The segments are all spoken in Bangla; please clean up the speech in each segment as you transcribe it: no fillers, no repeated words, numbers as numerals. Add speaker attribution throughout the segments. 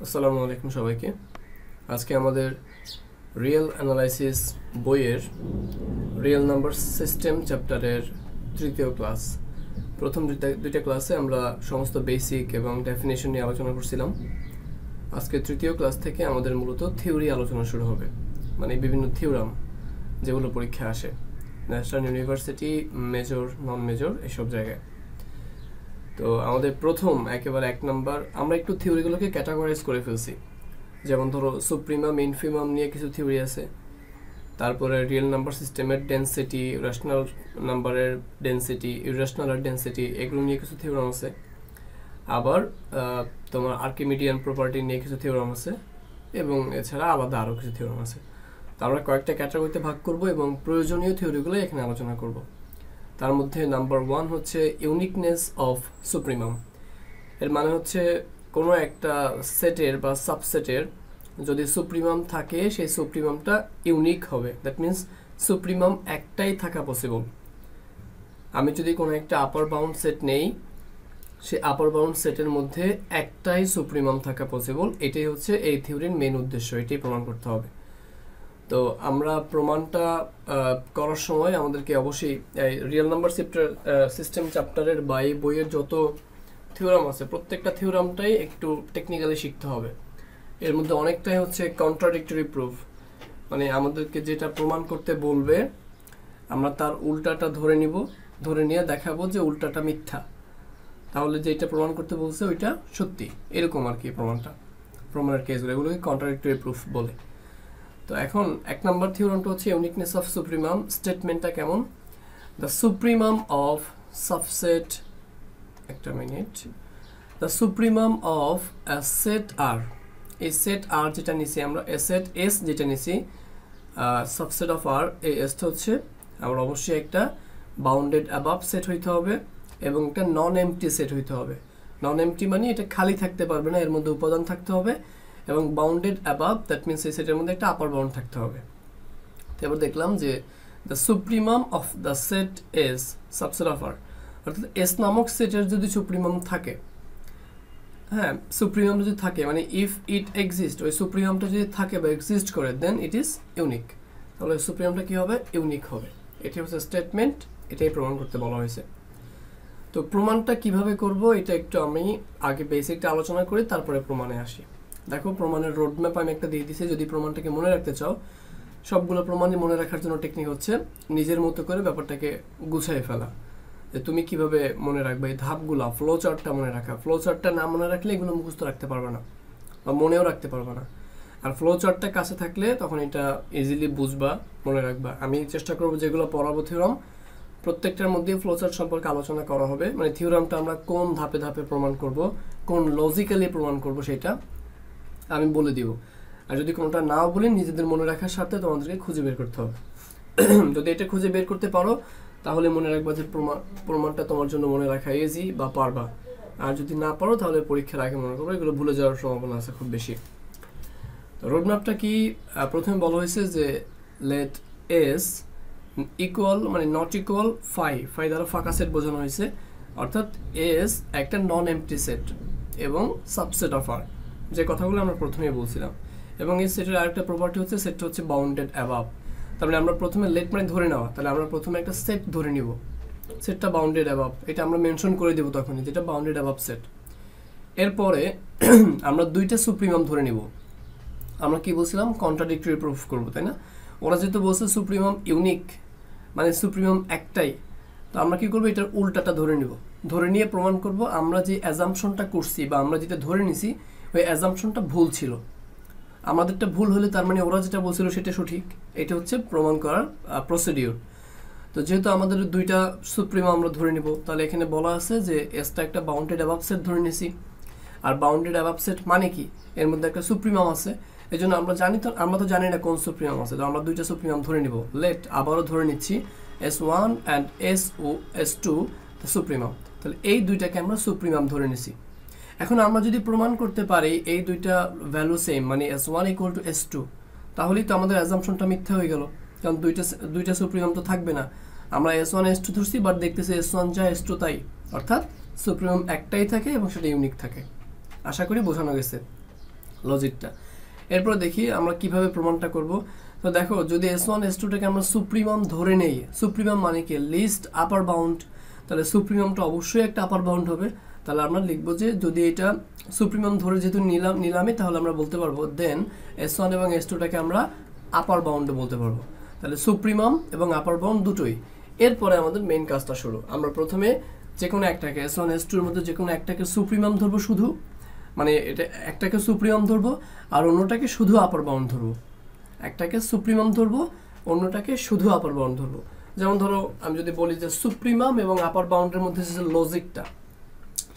Speaker 1: আসসালামু আলাইকুম সবাইকে। আজকে আমাদের রিয়েল অ্যানালাইসিস বইয়ের রিয়েল নাম্বার সিস্টেম চ্যাপ্টারের তৃতীয় ক্লাস। প্রথম দুইটা ক্লাসে আমরা সমস্ত বেসিক এবং ডেফিনেশন নিয়ে আলোচনা করছিলাম। আজকে তৃতীয় ক্লাস থেকে আমাদের মূলত থিওরি আলোচনা শুরু হবে, মানে বিভিন্ন থিওরাম যেগুলো পরীক্ষা আসে ন্যাশনাল ইউনিভার্সিটি, মেজর, নন মেজর এসব জায়গায়। তো আমাদের প্রথম একেবারে 1 নাম্বার আমরা একটু থিওরিগুলোকে ক্যাটাগরাইজ করে ফেলছি। যেমন ধরো সুপ্রিমাম, ইনফিমাম নিয়ে কিছু থিওরি আছে। তারপরে রিয়েল নাম্বার সিস্টেমের ডেন্সিটি, রেশনাল নাম্বারের ডেন্সিটি, ইরেশনাল ডেন্সিটি, এগুলো নিয়ে কিছু থিওরাম আছে। আবার তোমার আর্কিমিডিয়ান প্রপার্টি নিয়ে কিছু থিওরাম আছে, এবং এছাড়া আলাদা আরও কিছু থিওরাম আছে। তো আমরা কয়েকটা ক্যাটাগরিতে ভাগ করব এবং প্রয়োজনীয় থিওরিগুলো এখানে আলোচনা করব। তার মধ্যে নাম্বার 1 হচ্ছে ইউনিকনেস অফ সুপ্রিমাম। এর মানে হচ্ছে কোনো একটা সেটের বা সাবসেটের যদি সুপ্রিমাম থাকে, সেই সুপ্রিমামটা ইউনিক হবে। দ্যাট মিন্স সুপ্রিমাম একটাই থাকা পসিবল। আমি যদি কোনো একটা আপার বাউন্ড সেট নেই, সে আপার বাউন্ড সেটের মধ্যে একটাই সুপ্রিমাম থাকা পসিবল। এটাই হচ্ছে এই থিওরির মেন উদ্দেশ্য, এটাই প্রমাণ করতে হবে। তো আমরা প্রমাণটা করার সময় আমাদেরকে অবশ্যই রিয়েল নাম্বার সিস্টেম চ্যাপ্টারের বা এই বইয়ের যত থিওরাম আছে প্রত্যেকটা থিওরামটাই একটু টেকনিক্যালি শিখতে হবে। এর মধ্যে অনেকটাই হচ্ছে কন্ট্রাডিক্টরি প্রুফ, মানে আমাদেরকে যেটা প্রমাণ করতে বলবে আমরা তার উল্টাটা ধরে নিয়ে দেখাবো যে উল্টাটা মিথ্যা, তাহলে যেটা প্রমাণ করতে বলছে ওইটা সত্যি, এরকম আর কি। প্রমাণের কেসগুলো এগুলোকে কন্ট্রাডিক্টরি প্রুফ বলে। তো এখন 1 নাম্বার থিওরামটা হচ্ছে ইউনিকনেস অফ সুপ্রিমাম। স্টেটমেন্টটা কেমন? দ্য সুপ্রিমাম অফ সাবসেট, একটা minute, the supremum of a set R, এই সেট আর যেটা নিছি আমরা, এ সেট এস যেটা নিছি, সাবসেট অফ আর, এই এসটা হচ্ছে আমরা অবশ্যই একটা বাউন্ডেড অ্যাবাভ সেট হইতে হবে এবং একটা নন এমটি সেট হইতে হবে। নন এমটি মানে এটা খালি থাকতে পারবে না, এর মধ্যে উপাদান থাকতে হবে, এবং বাউন্ডেড অ্যাবাভ, দ্যাট মিনস এই সেটের মধ্যে একটা আপার বাউন্ড থাকতে হবে। এবার দেখলাম যে the supremum of the set S subset of R, অর্থাৎ এস নামক সেটের যদি সুপ্রিমাম থাকে, হ্যাঁ সুপ্রিমাম যদি থাকে মানে ইফ ইট এক্সিস্ট, ওই সুপ্রিমামটা যদি থাকে বা এক্সিস্ট করে, দেন ইট ইজ ইউনিক। তাহলে সুপ্রিমামটা কি হবে? ইউনিক হবে। এটি হচ্ছে স্টেটমেন্ট, এটাই প্রমাণ করতে বলা হয়েছে। তো প্রমাণটা কিভাবে করব এটা একটু আমি আগে বেসিকটা আলোচনা করি, তারপরে প্রমাণে আসি। দেখো প্রমাণের রোডম্যাপ আমি একটা দিয়ে দিছি। যদি প্রমাণটাকে মনে রাখতে চাও, সবগুলো প্রমাণই মনে রাখার জন্য টেকনিক হচ্ছে নিজের মতো করে ব্যাপারটাকে গুছিয়ে ফেলা, যে তুমি কিভাবে মনে রাখবে এই ধাপগুলো। ফ্লো চার্টটা মনে রাখা, ফ্লো চার্টটা না মনে রাখলে এগুলো মুখস্থ রাখতে পারবে না বা মনেও রাখতে পারবে না। আর ফ্লো চার্টটা কাছে থাকলে তখন এটা ইজিলি বুঝবা, মনে রাখবা। আমি চেষ্টা করবো যেগুলো পড়াবো থিওরাম, প্রত্যেকটার মধ্যে ফ্লো চার্ট সম্পর্কে আলোচনা করা হবে, মানে থিওরামটা আমরা কোন ধাপে ধাপে প্রমাণ করব, কোন লজিক্যালি প্রমাণ করব সেটা আমি বলে দিব। আর যদি কোনোটা নাও বলি, নিজেদের মনে রাখার স্বার্থে তোমাদেরকে খুঁজে বের করতে হবে। যদি এটা খুঁজে বের করতে পারো তাহলে মনে রাখবা যে প্রমাণটা তোমার জন্য মনে রাখা ইজি বা পারবা। আর যদি না পারো তাহলে পরীক্ষার আগে মনে করবো, এগুলো ভুলে যাওয়ার সম্ভাবনা আছে খুব বেশি। তো রোডম্যাপটা কি? প্রথমে বলা হয়েছে যে লেট এস ইকুয়াল, মানে নট ইকুয়াল ফাই দ্বারা ফাঁকা সেট বোঝানো হয়েছে, অর্থাৎ এস একটা নন এমটি সেট এবং সাবসেট অফ আর, যে কথাগুলো আমরা প্রথমেই বলছিলাম। এবং এই সেটের আরেকটা প্রপার্টি হচ্ছে সেটটা হচ্ছে বাউন্ডেড অ্যাবাভ। তার মানে আমরা প্রথমে লেট মানে ধরে নেওয়া, তাহলে আমরা প্রথমে একটা সেট ধরে নিব, সেটটা বাউন্ডেড অ্যাবাভ, এটা আমরা মেনশন করে দেবো তখনই, যেটা বাউন্ডেড অ্যাবাভ সেট। এরপরে আমরা দুইটা সুপ্রিমাম ধরে নিব। আমরা কি বলছিলাম? কন্ট্রাডিক্টরি প্রুফ করবো, তাই না? ওরা যেহেতু বলছে সুপ্রিমাম ইউনিক, মানে সুপ্রিমাম একটাই, তো আমরা কি করবো? এটার উল্টাটা ধরে নিব। ধরে নিয়ে প্রমাণ করব আমরা যে অ্যাজাম্পশনটা করছি বা আমরা যেটা ধরে নিছি ওই অ্যাজাম্পশনটা ভুল ছিল। আমাদেরটা ভুল হলে তার মানে ওরা যেটা বলছিল সেটা সঠিক। এটা হচ্ছে প্রমাণ করার প্রসিডিওর। তো যেহেতু আমাদের দুইটা সুপ্রিমাম আমরা ধরে নিব, তাহলে এখানে বলা আছে যে এসটা একটা বাউন্ডেড অ্যাবাভ সেট ধরে নিছি। আর বাউন্ডেড অ্যাবাভ সেট মানে কি? এর মধ্যে একটা সুপ্রিমাম আছে, এই জন্য আমরা তো জানি না কোন সুপ্রিমাম আছে, তো আমরা দুইটা সুপ্রিমাম ধরে নিব। লেট আবারও ধরে নিচ্ছি S1 and S2 the supremum, তাহলে এই দুইটাকে আমরা সুপ্রিমাম ধরে নিছি। এখন আমরা যদি প্রমাণ করতে পারি এই দুইটা ভ্যালু সেম, মানে S1 ইকুয়াল টু S2, তাহলেই তো আমাদের অ্যাজাম্পশনটা মিথ্যা হয়ে গেল, কারণ দুইটা সুপ্রিমাম তো থাকবে না। আমরা S1 S2 ধরছি, বাট দেখতেছি S1 যা S2 তাই, অর্থাৎ সুপ্রিমাম একটাই থাকে এবং সেটা ইউনিক থাকে। আশা করি বোঝানো গেছে। লজিকটা। এরপর দেখি আমরা কিভাবে প্রমাণটা করব। তো দেখো, যদি S1 S2টাকে আমরা সুপ্রিমাম ধরে নেই, সুপ্রিমাম মানে কি লিস্ট আপার বাউন্ড, তাহলে সুপ্রিমামটা অবশ্যই একটা আপার বাউন্ড হবে। তাহলে আমরা লিখব যে যদি এটা সুপ্রিমাম ধরে যেহেতু নিলামই, তাহলে আমরা বলতে পারবো দেন S1 এবং S2টাকে আমরা আপার বাউন্ডে বলতে পারবো। তাহলে সুপ্রিমাম এবং আপার বাউন্ড দুটোই। এরপরে আমাদের মেইন কাজটা শুরু। আমরা প্রথমে যে কোনো একটাকে S1 S2 এর মধ্যে যে কোনো একটাকে সুপ্রিমাম ধরবো, শুধু মানে এটা একটাকে সুপ্রিমাম ধরবো আর অন্যটাকে শুধু আপার বাউন্ড ধরবো। একটাকে সুপ্রিমাম ধরবো, অন্যটাকে শুধু আপার বাউন্ড ধরবো। যেমন ধরো আমি যদি বলি যে সুপ্রিমাম এবং আপার বাউন্ডের মধ্যে যে লজিকটা,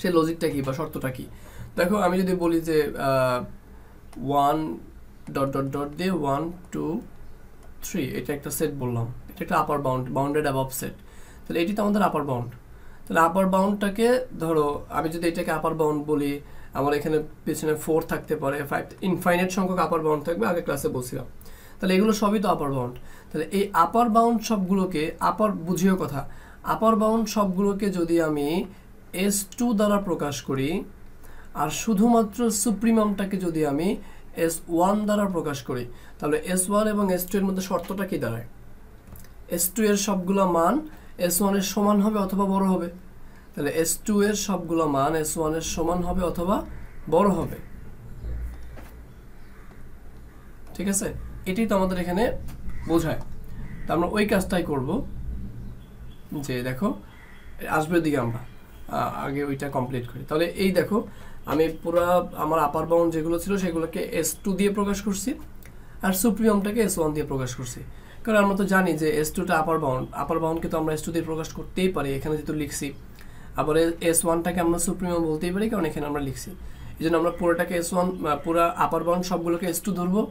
Speaker 1: সেই লজিকটা কি বা শর্তটা কি। দেখো আমি যদি বলি যে 1 ডট ডট ডট দিয়ে 1 2 3, এটা একটা সেট বললাম, এটা একটা আপার বাউন্ড, বাউন্ডেড অ্যাবভ সেট, তাহলে এটি তো আমাদের আপার বাউন্ড। তাহলে আপার বাউন্ডটাকে ধরো আমি যদি এটাকে আপার বাউন্ড বলি, আমার এখানে পিছনে 4 থাকতে পারে, 5 ইনফাইনাইট সংখ্যক আপার বাউন্ড থাকবে, আগে ক্লাসে বলছিলাম। তাহলে এগুলো সবই তো আপার বাউন্ড। তাহলে এই আপার বাউন্ড সবগুলোকে, আপার বুঝিও কথা, আপার বাউন্ড সবগুলোকে যদি আমি S2 দ্বারা প্রকাশ করি আর শুধুমাত্র সুপ্রিমামটাকে যদি আমি S1 দ্বারা প্রকাশ করি, তাহলে S1 এবং S2 এর মধ্যে শর্তটা কি দাঁড়ায়? S2 এর সবগুলো মান S1 এর সমান হবে অথবা বড় হবে। তাহলে S2 এর সবগুলো মান S1 এর সমান হবে অথবা বড় হবে। ঠিক আছে, এটাই তো আমাদের এখানে বোঝায়। তো আমরা ওই কাজটাই করব, যে দেখো আসবে দিকে আমরা আগে ওইটা কমপ্লিট করি। তাহলে এই দেখো আমি পুরো আমার আপার বাউন্ড যেগুলো ছিল সেগুলোকে S2 দিয়ে প্রকাশ করছি আর সুপ্রিমামটাকে S1 দিয়ে প্রকাশ করছি। কারণ আমরা তো জানি যে S2টা আপার বাউন্ড, আপার বাউন্ডকে তো আমরা S2 দিয়ে প্রকাশ করতেই পারি, এখানে যেহেতু লিখছি। আবার S1টাকে আমরা সুপ্রিমাম বলতেই পারি, কারণ এখানে আমরা লিখছি। এই জন্য আমরা পুরোটাকে S1, পুরো আপার বাউন্ড সবগুলোকে S2 ধরবো,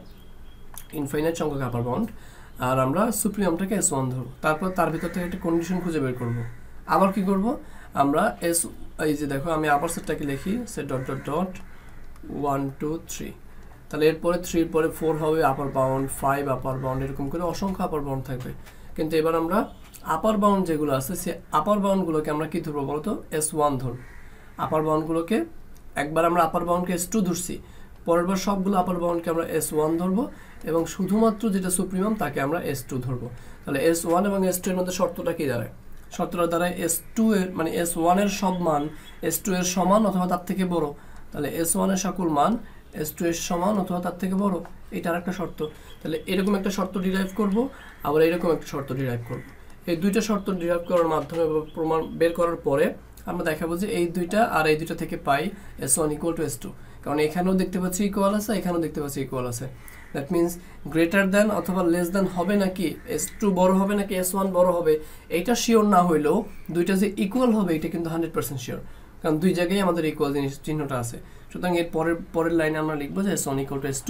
Speaker 1: ইনফাইনাইট সংখ্যক আপার বাউন্ড, আর আমরা সুপ্রিমামটাকে S1 ধরবো। তারপর তার ভিতর থেকে একটা কন্ডিশন খুঁজে বের করব। আবার কি করব, আমরা এই যে দেখো আমি আপার সেটটাকে লিখি, সেট ডট ডট ডট 1 2 3, তাহলে এরপরে 3 এর পরে 4 হবে আপার বাউন্ড, 5 আপার বাউন্ড, এরকম করে অসংখ্য আপার বাউন্ড থাকবে। কিন্তু এবার আমরা আপার বাউন্ড যেগুলো আছে সে আপার বাউন্ডগুলোকে আমরা কি ধরবো বলতো? S1 ধরব। আপার বাউন্ডগুলোকে একবার আমরা আপার বাউন্ডকে S2 ধরছি, পরের বার সবগুলো আপার বাউন্ডকে আমরা S1 ধরবো এবং শুধুমাত্র যেটা সুপ্রিমাম তাকে আমরা S2 ধরবো। তাহলে S1 এবং S2 এর মধ্যে শর্তটা কি দাঁড়ায়? শর্তটা দাঁড়ায় S2 এর মানে S1 এর সব মান S2 এর সমান অথবা তার থেকে বড়। তাহলে S1 এর সকল মান S2 এর সমান অথবা তার থেকে বড়, এটা আরেকটা শর্ত। তাহলে এরকম একটা শর্ত ডিরাইভ করব, আবার এরকম একটা শর্ত ডিরাইভ করব। এই দুইটা শর্ত ডিরাইভ করার মাধ্যমে প্রমাণ বের করার পরে আমরা দেখাবো যে এই দুইটা আর এই দুইটা থেকে পাই S1 ইকুয়াল টু S2, কারণ এখানেও দেখতে পাচ্ছি ইকুয়াল আছে, এখানেও দেখতে পাচ্ছি ইকুয়াল আছে। দ্যাট মিনস গ্রেটার দ্যান অথবা লেস দ্যান হবে নাকি S2 বড় হবে নাকি S1 বড় হবে, এইটা শিওর না হইলেও দুইটা যে ইকুয়াল হবে এটা কিন্তু 100% শিওর, কারণ দুই জায়গায় আমাদের ইকুয়াল চিহ্নটা আছে। সুতরাং এর পরের লাইনে আমরা লিখবো যে S1 ইকুয়াল টু S2।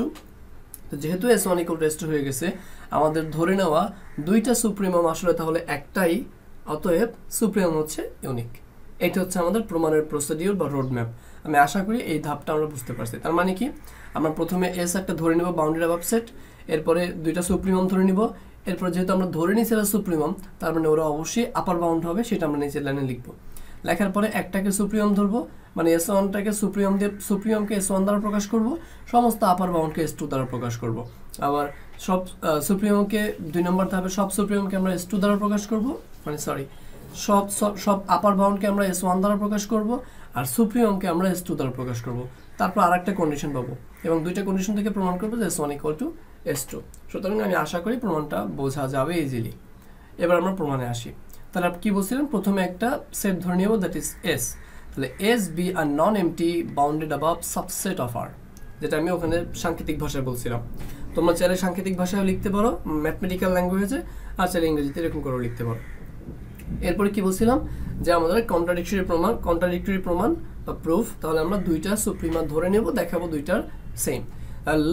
Speaker 1: তো যেহেতু S1 ইকুয়াল টু S2 হয়ে গেছে, আমাদের ধরে নেওয়া দুইটা সুপ্রিমাম আসলে তাহলে একটাই, অতএব সুপ্রিমাম হচ্ছে ইউনিক। এটা হচ্ছে আমাদের প্রমাণের প্রসিডিউর বা রোড ম্যাপ। আমি আশা করি এই ধাপটা আমরা বুঝতে পারছি। তার মানে কি, আমরা প্রথমে S একটা ধরে নেব বাউন্ডারি অ্যাবভ সেট, এরপরে দুইটা সুপ্রিমাম ধরে নিব, এরপর যেহেতু আমরা ধরে নিই সেটা সুপ্রিমাম, তার মানে ওরা অবশ্যই আপার বাউন্ড হবে, সেটা আমরা নিচের লাইনে লিখবো। লেখার পরে একটাকে সুপ্রিমাম ধরবো, মানে S1টাকে সুপ্রিমাম দিয়ে সুপ্রিমামকে S1 দ্বারা প্রকাশ করব, সমস্ত আপার বাউন্ডকে S2 দ্বারা প্রকাশ করব। আবার সব সুপ্রিমামকে 2 নম্বর ধাপে সব সুপ্রিমামকে আমরা S2 দ্বারা প্রকাশ করব, মানে সরি সব আপার বাউন্ডকে আমরা S1 দ্বারা প্রকাশ করব আর সুপ্রিমামকে আমরা S2 দ্বারা প্রকাশ করব। তারপর আরেকটা কন্ডিশন পাবো এবং দুইটা কন্ডিশন থেকে প্রমাণ করবো যে S1 ইকুয়াল টু S2। সুতরাং আমি আশা করি প্রমাণটা বোঝা যাবে ইজিলি। এবার আমরা প্রমাণে আসি। তাহলে কি বলছিলাম, প্রথমে একটা সেট ধরে নেব, দ্যাট ইজ S। তাহলে S be a non-empty bounded above subset of R, যেটা আমি ওখানে সাংকেতিক ভাষায় বলছিলাম। তোমরা চাইলে সাংকেতিক ভাষায় লিখতে পারো, ম্যাথমেটিক্যাল ল্যাঙ্গুয়েজে, আর চাইলে ইংরেজিতে এরকম করে লিখতে পারো। এরপরে কি বলছিলাম যে আমাদের কন্ট্রাডিক্টরি প্রমাণ বা প্রুফ। তাহলে আমরা দুইটা সুপ্রিমা ধরে নেব, দেখাবো দুইটার same.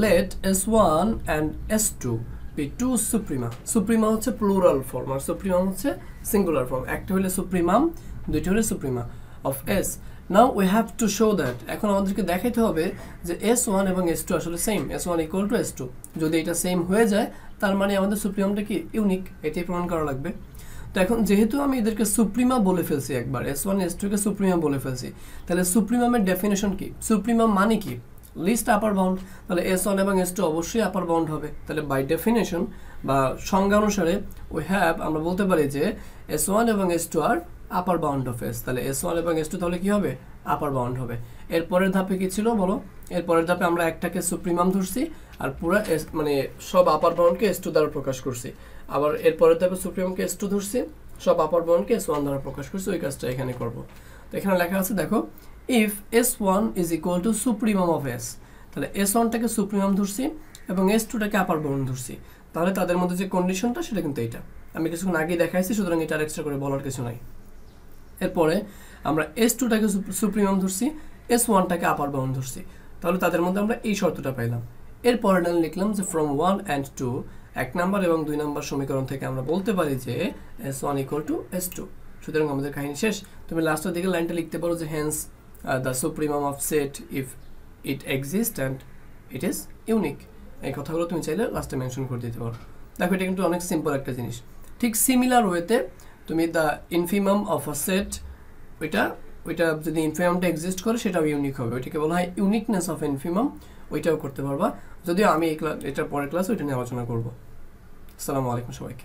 Speaker 1: Let S1 and S2 be two suprema। Suprema হচ্ছে প্লুরাল ফর্ম আর সুপ্রিমাম হচ্ছে সিঙ্গুলার ফর্ম। একটা হলে সুপ্রিমাম, দুইটা হলে suprema of S। Now we have to show that, এখন আমাদেরকে দেখাইতে হবে যে S1 এবং S2 আসলে same, S1 equal to S2। যদি এটা সেম হয়ে যায় তার মানে আমাদের সুপ্রিমামটা কি ইউনিক, এটাই প্রমাণ করা লাগবে। তো এখন যেহেতু আমি এদেরকে সুপ্রিমা বলে ফেলছি, একবার S1 S2 কে সুপ্রিমা বলে ফেলছি, তাহলে সুপ্রিমামের ডেফিনেশন কি, সুপ্রিমাম মানে কি? লিস্ট আপার বাউন্ড, তাহলে S1 এবং S2 অবশ্যই আপার বাউন্ড হবে। তাহলে বাই ডেফিনেশন বা সংজ্ঞা অনুসারে আমরা বলতে পারি যে S1 এবং S2 আর আপার বাউন্ড অফ S। তাহলে S1 এবং S2 তাহলে কি হবে? আপার বাউন্ড হবে। এর পরের ধাপে কি ছিল বলো? এর পরের ধাপে আমরা একটাকে সুপ্রিমাম ধরছি আর পুরো মানে সব আপার বাউন্ডকে S2 দ্বারা প্রকাশ করছি। আবার এর পরের ধাপে সুপ্রিমামকে S2 ধরছি, সব আপার বাউন্ডকে S1 দ্বারা প্রকাশ করছি। ওই কাজটা এখানে করব। তো এখানে লেখা আছে দেখো, if S1 is equal to supremum of S, তাহলে S1টাকে সুপ্রিমাম ধরছি এবং S2টাকে আপার বাউন্ড ধরছি, তাহলে তাদের মধ্যে যে কন্ডিশনটা সেটা কিন্তু এইটা আমি কিছুক্ষণ আগেই দেখাইছি, সুতরাং এটা আর এক্সট্রা করে বলার কিছু নাই। এরপরে আমরা S2টাকে সুপ্রিমাম ধরছি, S1টাকে আপার বাউন্ড ধরছি, তাহলে তাদের মধ্যে আমরা এই শর্তটা পাইলাম। এরপরে লিখলাম যে ফ্রম 1 and 2, 1 নাম্বার এবং 2 নাম্বার সমীকরণ থেকে আমরা বলতে পারি যে S1 ইকুয়াল টু S2। সুতরাং আমাদের কাহিনী শেষ। তুমি লাস্টের দিকে লাইনটা লিখতে পারো যে hence the supremum of set if it exist and it is unique. এই কথাগুলো তুমি চাইলে লাস্টে মেনশন করে দিতে পারো। দেখো এটা কিন্তু অনেক সিম্পল একটা জিনিস। ঠিক সিমিলার ওয়েতে তুমি the infimum of a set, ওইটা যদি ইনফিমামটা এক্সিস্ট করে সেটাও ইউনিক হবে, ওইটাকে বলা হয় ইউনিকনেস অফ ইনফিমাম, ওইটাও করতে পারবা। যদিও আমি এটার পরের ক্লাসে ওইটা নিয়ে আলোচনা করবো। আসসালামু আলাইকুম সবাইকে।